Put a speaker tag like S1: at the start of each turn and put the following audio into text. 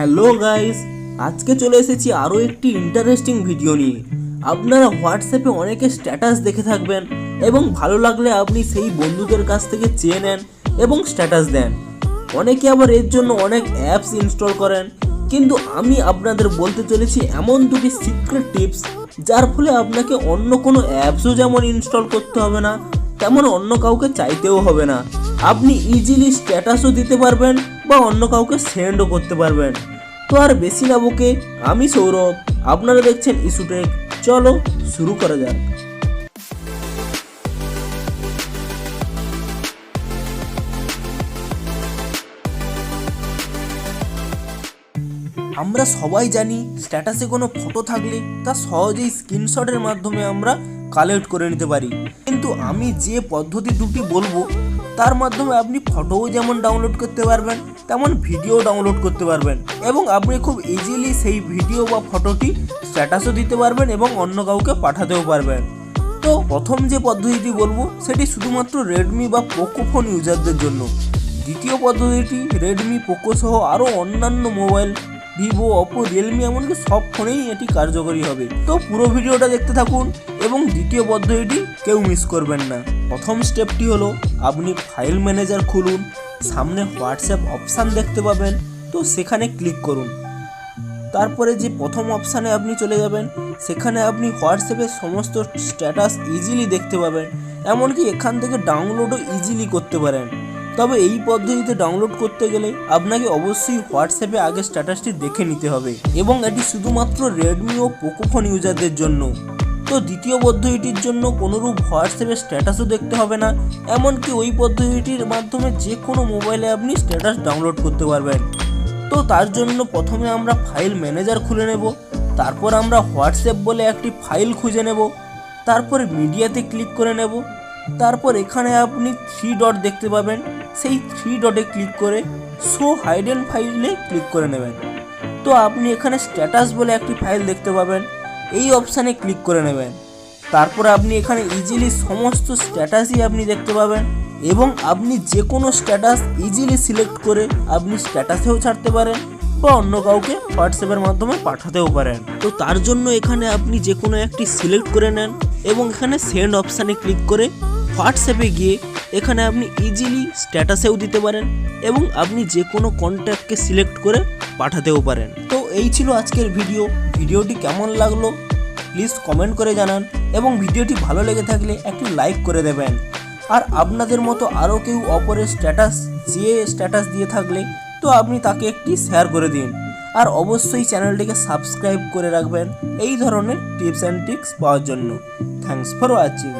S1: Hello guys, আজকে চলে এসেছি আরও একটি ইন্টারেস্টিং ভিডিও নিয়ে। আপনারা হোয়াটসঅ্যাপে অনেকে স্ট্যাটাস দেখে থাকবেন এবং ভালো লাগলে আপনি সেই বন্ধুদের কাছ থেকে চেয়ে নেন এবং স্ট্যাটাস দেন। অনেকে আবার এর জন্য অনেক অ্যাপস ইনস্টল করেন, কিন্তু আমি আপনাদের বলতে চলেছি এমন দুটি সিক্রেট টিপস যার ফলে আপনাকে অন্য কোনো অ্যাপসও যেমন ইনস্টল করতে হবে না, তেমন অন্য কাউকে চাইতেও হবে না। আপনি ইজিলি স্ট্যাটাসও দিতে পারবেন বা অন্য কাউকে সেন্ডও করতে পারবেন। তো আর বেশি না বকে, আমি সৌরভ, আপনারা দেখছেন ইস্যু টেক। চলো শুরু করা যাক। আমরা সবাই জানি স্ট্যাটাসে কোনো ফটো থাকলে তা সহজেই স্ক্রিনশটের মাধ্যমে আমরা কালেক্ট করে নিতে পারি, কিন্তু আমি যে পদ্ধতি দুটি বলবো তার মাধ্যমে আপনি ফটোও যেমন ডাউনলোড করতে পারবেন তেমন ভিডিও ডাউনলোড করতে পারবেন এবং আপনি খুব ইজিলি সেই ভিডিও বা ফটোটি স্ট্যাটাসও দিতে পারবেন এবং অন্য কাউকে পাঠাতেও পারবেন। তো প্রথম যে পদ্ধতিটি বলবো সেটি শুধুমাত্র রেডমি বা পোকো ফোন ইউজারদের জন্য। দ্বিতীয় পদ্ধতিটি রেডমি, পোকো সহ আরও অন্যান্য মোবাইল, ভিভো, ওপো, রিয়েলমি, এমনকি সব ফোনেই এটি কার্যকরী হবে। তো পুরো ভিডিওটা দেখতে থাকুন এবং দ্বিতীয় পদ্ধতিটি কেউ মিস করবেন না। প্রথম স্টেপটি হলো আপনি ফাইল ম্যানেজার খুলুন, সামনে হোয়াটসঅ্যাপ অপশান দেখতে পাবেন, তো সেখানে ক্লিক করুন। তারপরে যে প্রথম অপশানে আপনি চলে যাবেন, সেখানে আপনি হোয়াটসঅ্যাপের সমস্ত স্ট্যাটাস ইজিলি দেখতে পাবেন, এমনকি এখান থেকে ডাউনলোডও ইজিলি করতে পারেন। তবে এই পদ্ধতিতে ডাউনলোড করতে গেলে আপনাকে অবশ্যই হোয়াটসঅ্যাপে আগে স্ট্যাটাসটি দেখে নিতে হবে এবং এটি শুধুমাত্র রেডমি ও পোকো ফোন ইউজারদের জন্য। তো দ্বিতীয় পদ্ধতিটির জন্য কোনোরূপ হোয়াটসঅ্যাপে স্ট্যাটাসও দেখতে হবে না, এমনকি ওই পদ্ধতিটির মাধ্যমে যে কোনো মোবাইলে আপনি স্ট্যাটাস ডাউনলোড করতে পারবেন। তো তার জন্য প্রথমে আমরা ফাইল ম্যানেজার খুলে নেব, তারপর আমরা হোয়াটসঅ্যাপ বলে একটি ফাইল খুঁজে নেব, তারপর মিডিয়াতে ক্লিক করে নেব, তারপর এখানে আপনি 3 ডট দেখতে পাবেন, সেই 3 ডটে ক্লিক করে শো হাইডেন ফাইলে ক্লিক করে নেবেন। তো আপনি এখানে স্ট্যাটাস বলে একটি ফাইল দেখতে পাবেন, এই অপশানে ক্লিক করে নেবেন। তারপর আপনি এখানে ইজিলি সমস্ত স্ট্যাটাসই আপনি দেখতে পাবেন এবং আপনি যে কোনো স্ট্যাটাস ইজিলি সিলেক্ট করে আপনি স্ট্যাটাসেও ছাড়তে পারেন বা অন্য কাউকে হোয়াটসঅ্যাপের মাধ্যমে পাঠাতেও পারেন। তো তার জন্য এখানে আপনি যে কোনো একটি সিলেক্ট করে নেন এবং এখানে সেন্ড অপশানে ক্লিক করে হোয়াটসঅ্যাপে গিয়ে এখানে আপনি ইজিলি স্ট্যাটাসেও দিতে পারেন এবং আপনি যে কোনো কন্ট্যাক্টকে সিলেক্ট করে পাঠাতেও পারেন। তো এই ছিল আজকের ভিডিওটি কেমন লাগলো প্লিজ কমেন্ট করে জানান এবং ভিডিওটি ভালো লেগে থাকলে একটি লাইক করে দেবেন। আর আপনাদের মতো আরও কেউ অপরের স্ট্যাটাস দিয়ে থাকলে তো আপনি তাকে একটি শেয়ার করে দিন। আর অবশ্যই চ্যানেলটিকে সাবস্ক্রাইব করে রাখবেন এই ধরনের টিপস অ্যান্ড ট্রিক্স পাওয়ার জন্য। Thanks for watching.